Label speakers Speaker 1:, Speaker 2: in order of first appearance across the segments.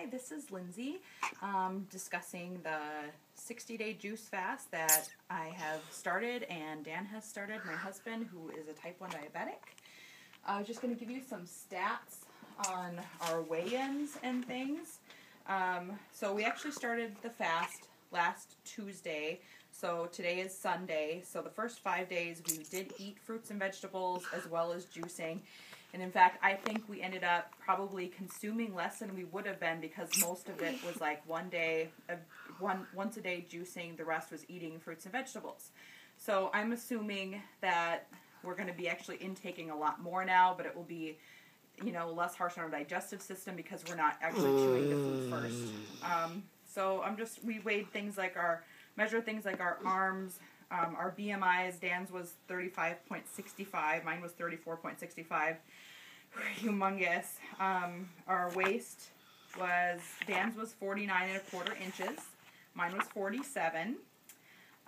Speaker 1: Hi, this is Lindsay discussing the 60-day juice fast that I have started and Dan has started, my husband, who is a type 1 diabetic. I was just going to give you some stats on our weigh-ins and things. So we actually started the fast last Tuesday, so today is Sunday. So the first 5 days we did eat fruits and vegetables as well as juicing. And in fact, I think we ended up probably consuming less than we would have been because most of it was like once a day juicing, the rest was eating fruits and vegetables. So I'm assuming that we're going to be actually intaking a lot more now, but it will be, less harsh on our digestive system because we're not actually chewing the food first. So we measure things like our arms, our BMIs. Dan's was 35.65, mine was 34.65. Humongous. Our waist Dan's was 49.25 inches. Mine was 47.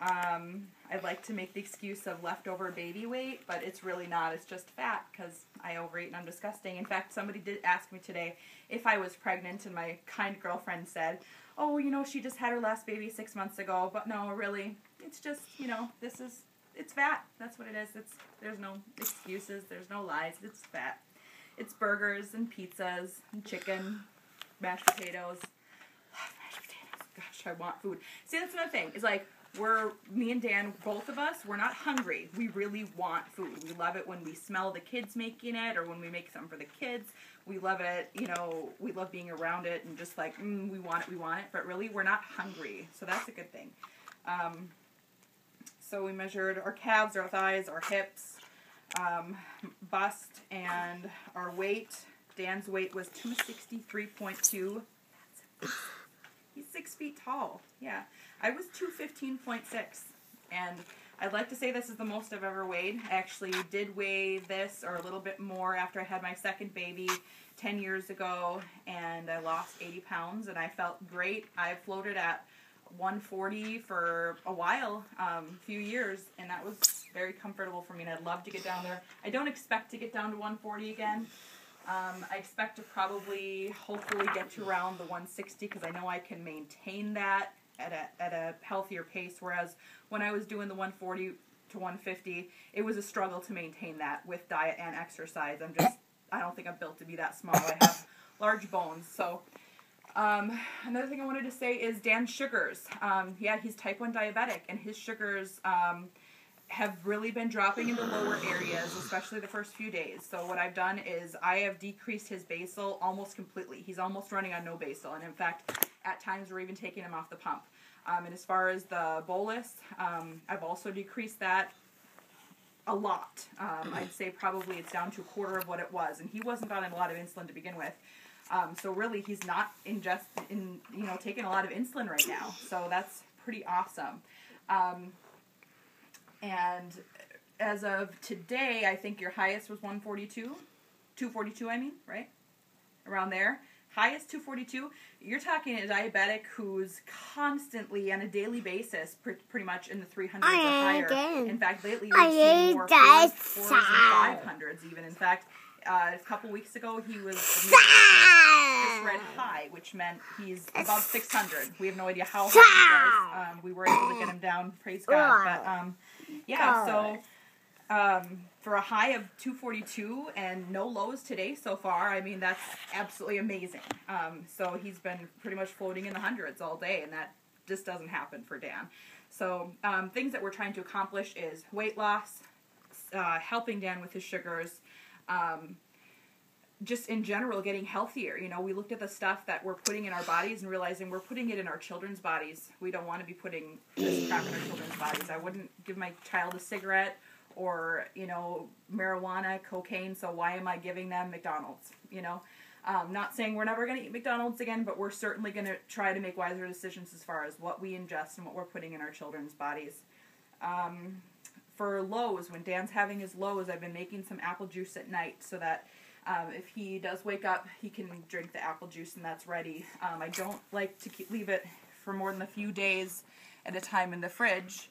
Speaker 1: I'd like to make the excuse of leftover baby weight, but it's really not. It's just fat because I overeat and I'm disgusting. In fact, somebody did ask me today if I was pregnant, and my kind girlfriend said, oh, she just had her last baby 6 months ago. But no, really, it's just, it's fat. That's what it is. There's no excuses. There's no lies. It's fat. It's burgers and pizzas and chicken, mashed potatoes. Love mashed potatoes. Gosh, I want food. See, that's another thing. It's like, me and Dan, both of us, we're not hungry. We really want food. We love it when we smell the kids making it or when we make something for the kids. We love it, we love being around it and just like, we want it. But really, we're not hungry. So that's a good thing. So we measured our calves, our thighs, our hips, bust, and our weight. Dan's weight was 263.2. He's 6 feet tall. Yeah. I was 215.6. And I'd like to say this is the most I've ever weighed. I actually did weigh this or a little bit more after I had my second baby 10 years ago, and I lost 80 pounds, and I felt great. I floated at 140 for a while, a few years, and that was very comfortable for me, and I'd love to get down there. I don't expect to get down to 140 again. I expect to hopefully get to around the 160 because I know I can maintain that at a healthier pace, whereas when I was doing the 140 to 150, it was a struggle to maintain that with diet and exercise. I don't think I'm built to be that small. I have large bones. So another thing I wanted to say is Dan's sugars. He's type 1 diabetic, and his sugars have really been dropping in the lower areas, especially the first few days. So what I've done is I have decreased his basal almost completely. He's almost running on no basal, and in fact, at times we're even taking him off the pump. And as far as the bolus, I've also decreased that a lot. I'd say probably it's down to a quarter of what it was, and he wasn't on a lot of insulin to begin with. So really, he's not taking a lot of insulin right now. So that's pretty awesome. And as of today, I think your highest was 142, 242, right? Around there. Highest 242. You're talking a diabetic who's constantly, on a daily basis, pretty much in the 300s or higher. In fact, lately we've seen more 4s and 500s even. In fact, a couple weeks ago, he was just read high, which meant he's above 600. We have no idea how high he was. We were able to get him down, praise God. But for a high of 242 and no lows today so far, that's absolutely amazing. So he's been pretty much floating in the hundreds all day, and that just doesn't happen for Dan. So things that we're trying to accomplish is weight loss, helping Dan with his sugars, just in general getting healthier. We looked at the stuff that we're putting in our bodies and realizing we're putting it in our children's bodies. We don't want to be putting this crap in our children's bodies. I wouldn't give my child a cigarette or, marijuana, cocaine, so why am I giving them McDonald's? Not saying we're never going to eat McDonald's again, but we're certainly going to try to make wiser decisions as far as what we ingest and what we're putting in our children's bodies. For lows, when Dan's having his lows, I've been making some apple juice at night so that if he does wake up, he can drink the apple juice and that's ready. I don't like to leave it for more than a few days at a time in the fridge.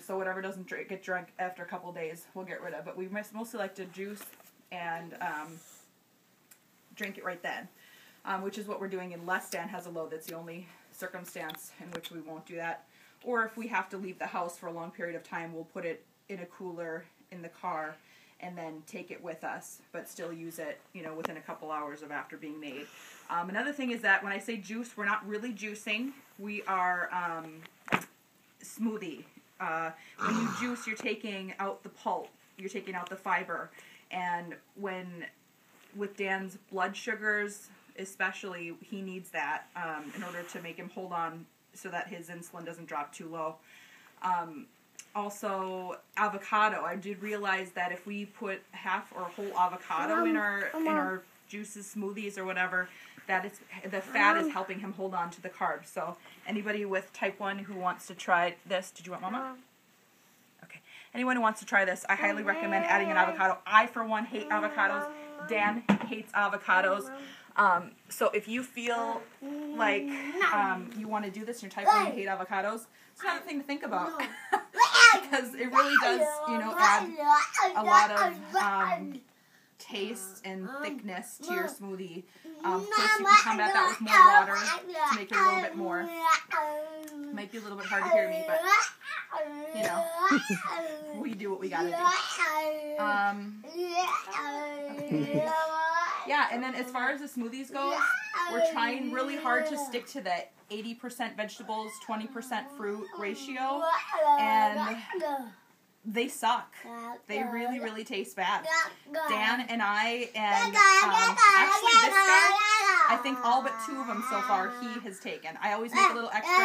Speaker 1: So whatever doesn't get drunk after a couple days, we'll get rid of. But we mostly like to juice and drink it right then. which is what we're doing unless Dan has a load. That's the only circumstance in which we won't do that. Or if we have to leave the house for a long period of time, we'll put it in a cooler in the car and then take it with us, but still use it, within a couple hours of after being made. Another thing is that when I say juice, we're not really juicing. We are smoothie. When you juice, you're taking out the pulp. You're taking out the fiber. And with Dan's blood sugars, especially, he needs that in order to make him hold on so that his insulin doesn't drop too low. Also, avocado. I did realize that if we put half or whole avocado in our juices, smoothies, or whatever, that the fat is helping him hold on to the carbs. So anybody with type 1 who wants to try this, did you want Mama? Okay. Anyone who wants to try this, I highly recommend adding an avocado. I, for one, hate avocados. Dan hates avocados. So if you feel like you want to do this and you're type 1 and you hate avocados, it's another thing to think about. Because it really does, add a lot of taste and thickness to your smoothie. Of course, you can combat that with more water to make it a little bit more. It might be a little bit hard to hear me, but, we do what we gotta do. Okay. Yeah, and then as far as the smoothies go, we're trying really hard to stick to the 80% vegetables, 20% fruit ratio, and they suck. They really, really taste bad. Dan and I, and actually this guy, I think all but 2 of them so far he has taken. I always make a little extra,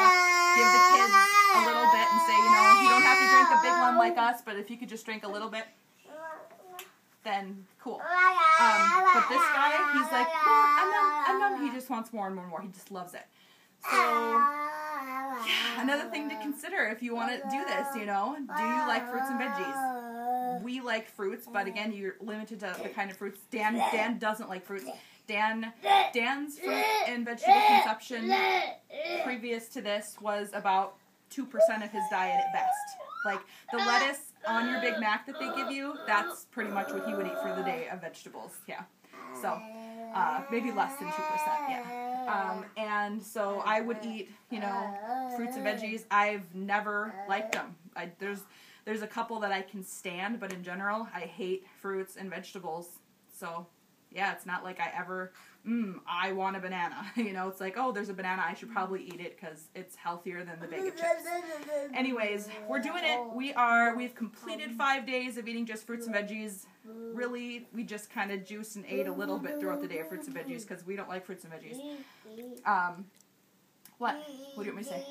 Speaker 1: give the kids a little bit and say, you don't have to drink a big one like us, but if you could just drink a little bit, then cool. But this guy, he's like, I'm done. He just wants more and more and more. He just loves it. So, yeah, another thing to consider if you want to do this, do you like fruits and veggies? We like fruits, but again, you're limited to the kind of fruits. Dan doesn't like fruits. Dan's fruit and vegetable consumption previous to this was about 2% of his diet at best. Like the lettuce on your Big Mac that they give you, that's pretty much what he would eat for the day of vegetables. Yeah. So, maybe less than 2%, yeah. And so I would eat, fruits and veggies. I've never liked them. There's a couple that I can stand, but in general, I hate fruits and vegetables. So, yeah, it's not like I ever, I want a banana. It's like, oh, there's a banana, I should probably eat it because it's healthier than the bag of chips. Anyways, we're doing it. We've completed 5 days of eating just fruits and veggies. Really, we just kind of juiced and ate a little bit throughout the day of fruits and veggies because we don't like fruits and veggies. What? What do you want me to say?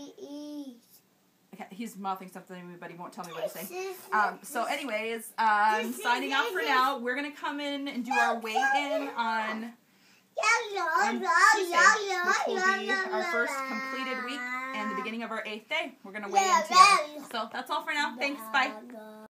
Speaker 1: Okay, he's mouthing something, but he won't tell me what to say. So anyways, signing off for now. We're going to come in and do our weigh-in on Tuesday, which will be our first completed week and the beginning of our 8th day. We're going to weigh in together. So that's all for now. Thanks. Bye.